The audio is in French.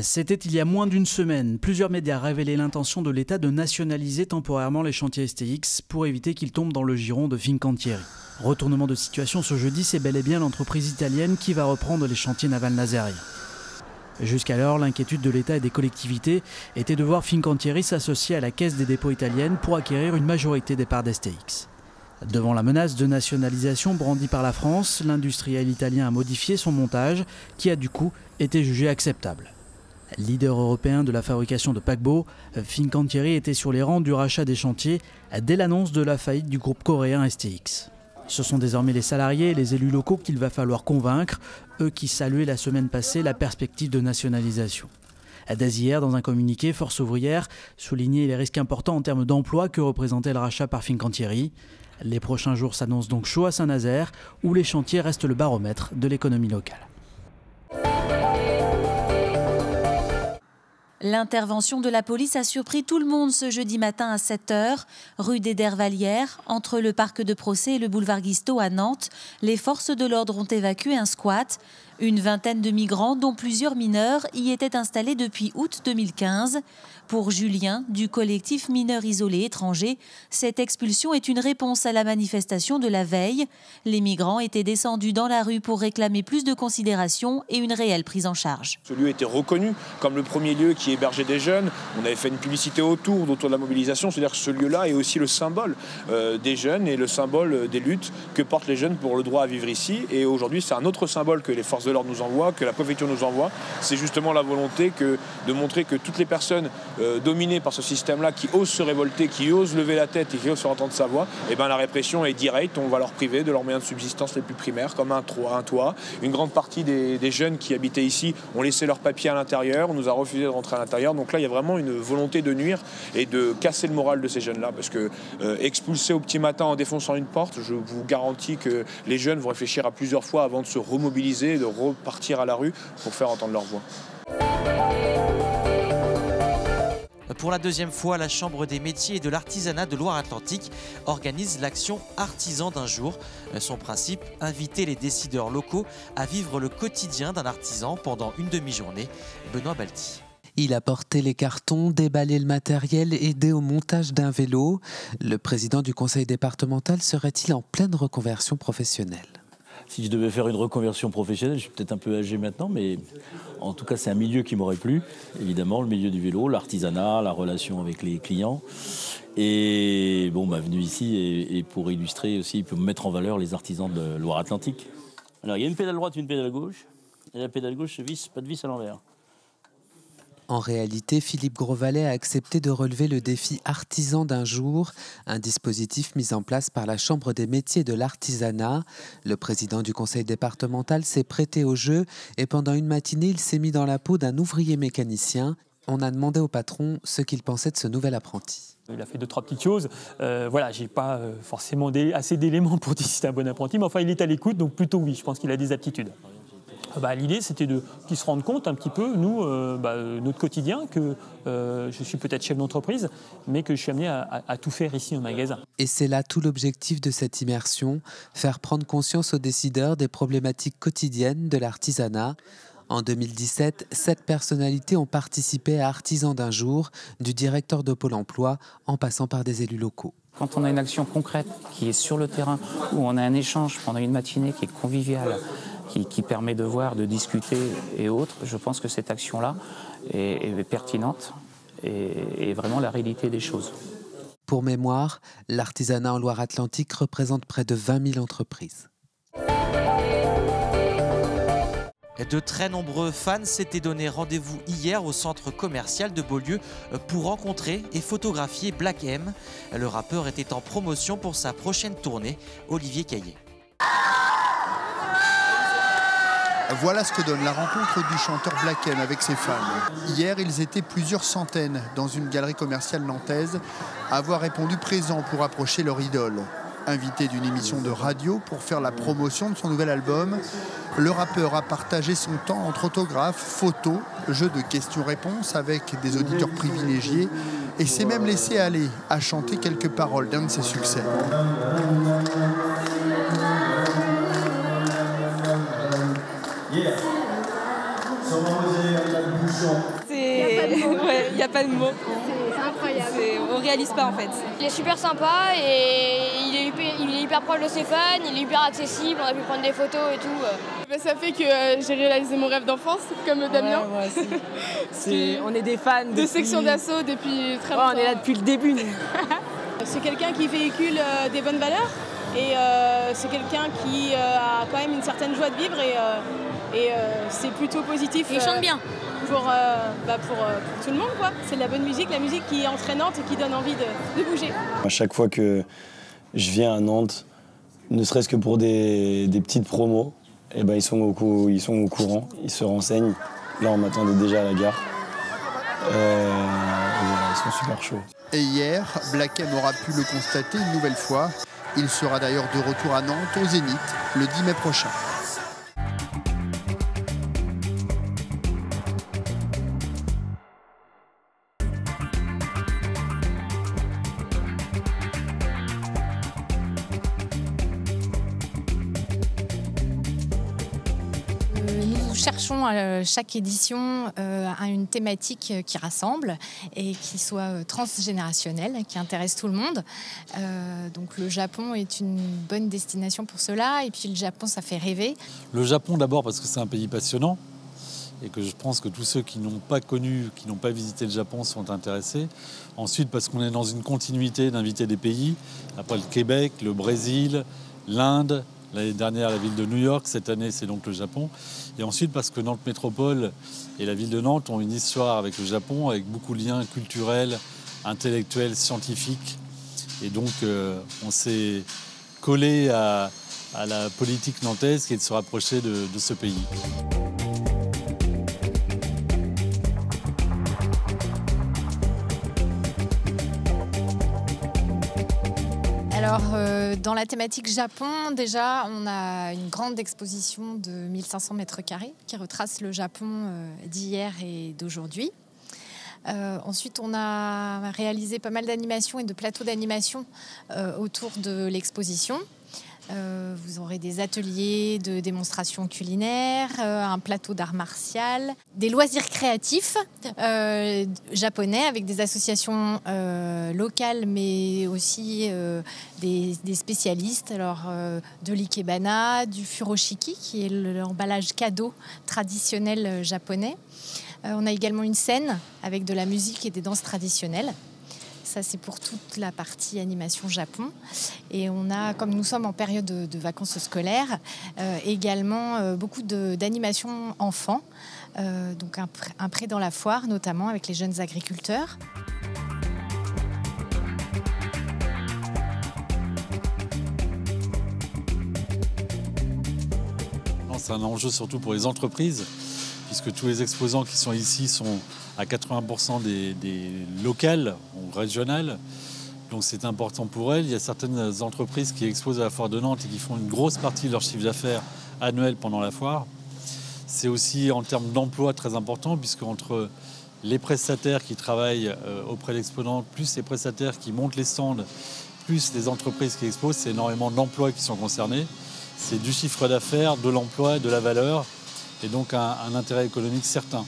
C'était il y a moins d'une semaine. Plusieurs médias révélaient l'intention de l'État de nationaliser temporairement les chantiers STX pour éviter qu'ils tombent dans le giron de Fincantieri. Retournement de situation ce jeudi, c'est bel et bien l'entreprise italienne qui va reprendre les chantiers navals nazériens. Jusqu'alors, l'inquiétude de l'État et des collectivités était de voir Fincantieri s'associer à la Caisse des dépôts italienne pour acquérir une majorité des parts d'STX. Devant la menace de nationalisation brandie par la France, l'industriel italien a modifié son montage qui a du coup été jugé acceptable. Leader européen de la fabrication de paquebots, Fincantieri était sur les rangs du rachat des chantiers dès l'annonce de la faillite du groupe coréen STX. Ce sont désormais les salariés et les élus locaux qu'il va falloir convaincre, eux qui saluaient la semaine passée la perspective de nationalisation. Dès hier, dans un communiqué, Force ouvrière soulignait les risques importants en termes d'emploi que représentait le rachat par Fincantieri. Les prochains jours s'annoncent donc chauds à Saint-Nazaire, où les chantiers restent le baromètre de l'économie locale. L'intervention de la police a surpris tout le monde ce jeudi matin à 7 h, rue des Dervalières, entre le parc de procès et le boulevard Guisteau à Nantes. Les forces de l'ordre ont évacué un squat. Une vingtaine de migrants, dont plusieurs mineurs, y étaient installés depuis août 2015. Pour Julien, du collectif Mineurs Isolés Étrangers, cette expulsion est une réponse à la manifestation de la veille. Les migrants étaient descendus dans la rue pour réclamer plus de considération et une réelle prise en charge. Ce lieu était reconnu comme le premier lieu qui hébergeait des jeunes. On avait fait une publicité autour de la mobilisation, c'est-à-dire que ce lieu-là est aussi le symbole des jeunes et le symbole des luttes que portent les jeunes pour le droit à vivre ici. Et aujourd'hui, c'est un autre symbole que les forces de l'ordre nous envoient, que la préfecture nous envoie. C'est justement la volonté de montrer que toutes les personnes dominées par ce système-là, qui osent se révolter, qui osent lever la tête et qui osent faire entendre sa voix, et ben la répression est directe. On va leur priver de leurs moyens de subsistance les plus primaires, comme un toit. Une grande partie des jeunes qui habitaient ici ont laissé leurs papiers à l'intérieur. On nous a refusé de rentrer à l'intérieur. Donc là, il y a vraiment une volonté de nuire et de casser le moral de ces jeunes-là. Parce que expulsés au petit matin en défonçant une porte, je vous garantis que les jeunes vont réfléchir à plusieurs fois avant de se remobiliser, de repartir à la rue pour faire entendre leur voix. Pour la deuxième fois, la Chambre des métiers et de l'artisanat de Loire-Atlantique organise l'action Artisan d'un jour. Son principe, inviter les décideurs locaux à vivre le quotidien d'un artisan pendant une demi-journée. Benoît Balti. Il a porté les cartons, déballé le matériel, aidé au montage d'un vélo. Le président du conseil départemental serait-il en pleine reconversion professionnelle ? Si je devais faire une reconversion professionnelle, je suis peut-être un peu âgé maintenant, mais en tout cas, c'est un milieu qui m'aurait plu. Évidemment, le milieu du vélo, l'artisanat, la relation avec les clients. Et bon, venu ici et pour illustrer aussi, pour mettre en valeur les artisans de Loire-Atlantique. Alors, il y a une pédale droite et une pédale gauche. Et la pédale gauche se visse, pas de vis à l'envers. En réalité, Philippe Grosvalet a accepté de relever le défi Artisan d'un jour, un dispositif mis en place par la Chambre des métiers de l'artisanat. Le président du conseil départemental s'est prêté au jeu et pendant une matinée, il s'est mis dans la peau d'un ouvrier mécanicien. On a demandé au patron ce qu'il pensait de ce nouvel apprenti. Il a fait 2-3 petites choses. J'ai pas forcément assez d'éléments pour dire si c'est un bon apprenti, mais enfin, il est à l'écoute, donc plutôt oui, je pense qu'il a des aptitudes. L'idée, c'était qu'ils se rendent compte un petit peu, nous, notre quotidien, que je suis peut-être chef d'entreprise, mais que je suis amené à tout faire ici au magasin. Et c'est là tout l'objectif de cette immersion, faire prendre conscience aux décideurs des problématiques quotidiennes de l'artisanat. En 2017, 7 personnalités ont participé à Artisans d'un jour, du directeur de Pôle emploi en passant par des élus locaux. Quand on a une action concrète qui est sur le terrain, où on a un échange pendant une matinée qui est convivial, qui permet de voir, de discuter et autres, je pense que cette action-là est pertinente et est vraiment la réalité des choses. Pour mémoire, l'artisanat en Loire-Atlantique représente près de 20 000 entreprises. De très nombreux fans s'étaient donné rendez-vous hier au centre commercial de Beaulieu pour rencontrer et photographier Black M. Le rappeur était en promotion pour sa prochaine tournée, Olivier Caillé. Voilà ce que donne la rencontre du chanteur Black M avec ses fans. Hier, ils étaient plusieurs centaines dans une galerie commerciale nantaise à avoir répondu présent pour approcher leur idole. Invité d'une émission de radio pour faire la promotion de son nouvel album, le rappeur a partagé son temps entre autographes, photos, jeux de questions-réponses avec des auditeurs privilégiés et s'est même laissé aller à chanter quelques paroles d'un de ses succès. Yeah. Sur ma rosée, la bouche Il n'y a pas de mots. C'est incroyable. On ne réalise pas en fait. Il est super sympa et il est hyper proche de ses fans, il est hyper accessible, on a pu prendre des photos et tout. Ça fait que j'ai réalisé mon rêve d'enfance, comme Damien. On est des fans de Section d'Assaut depuis très longtemps. On est là depuis le début. C'est quelqu'un qui véhicule des bonnes valeurs et c'est quelqu'un qui a quand même une certaine joie de vivre et c'est plutôt positif. Et il chante bien. Pour tout le monde, quoi. C'est de la bonne musique, la musique qui est entraînante et qui donne envie de bouger. À chaque fois que je viens à Nantes, ne serait-ce que pour des petites promos, eh ben ils sont au courant, ils se renseignent. Là, on m'attendait déjà à la gare. Voilà, ils sont super chauds. Et hier, Black M aura pu le constater une nouvelle fois. Il sera d'ailleurs de retour à Nantes au Zénith le 10 mai prochain. Nous cherchons à chaque édition à une thématique qui rassemble et qui soit transgénérationnelle, qui intéresse tout le monde. Donc le Japon est une bonne destination pour cela. Et puis le Japon, ça fait rêver. Le Japon d'abord parce que c'est un pays passionnant et que je pense que tous ceux qui n'ont pas connu, qui n'ont pas visité le Japon sont intéressés. Ensuite parce qu'on est dans une continuité d'inviter des pays. Après le Québec, le Brésil, l'Inde. L'année dernière, la ville de New York. Cette année, c'est donc le Japon. Et ensuite, parce que Nantes Métropole et la ville de Nantes ont une histoire avec le Japon, avec beaucoup de liens culturels, intellectuels, scientifiques. Et donc, on s'est collé à la politique nantaise qui est de se rapprocher de ce pays. Alors, dans la thématique Japon, déjà, on a une grande exposition de 1500 mètres carrés qui retrace le Japon d'hier et d'aujourd'hui. Ensuite, on a réalisé pas mal d'animations et de plateaux d'animation autour de l'exposition. Vous aurez des ateliers de démonstration culinaire, un plateau d'art martial, des loisirs créatifs japonais avec des associations locales mais aussi des spécialistes, alors de l'ikebana, du furoshiki qui est l'emballage cadeau traditionnel japonais. On a également une scène avec de la musique et des danses traditionnelles. Ça, c'est pour toute la partie animation Japon. Et on a, comme nous sommes en période de vacances scolaires, également beaucoup d'animations enfants. Donc un prêt dans la foire, notamment avec les jeunes agriculteurs. C'est un enjeu surtout pour les entreprises, puisque tous les exposants qui sont ici sont à 80% des locales ou régionales. Donc c'est important pour elles. Il y a certaines entreprises qui exposent à la foire de Nantes et qui font une grosse partie de leur chiffre d'affaires annuel pendant la foire. C'est aussi en termes d'emploi très important, puisque entre les prestataires qui travaillent auprès de l'exposant, plus les prestataires qui montent les stands, plus les entreprises qui exposent, c'est énormément d'emplois qui sont concernés. C'est du chiffre d'affaires, de l'emploi, de la valeur, et donc un intérêt économique certain.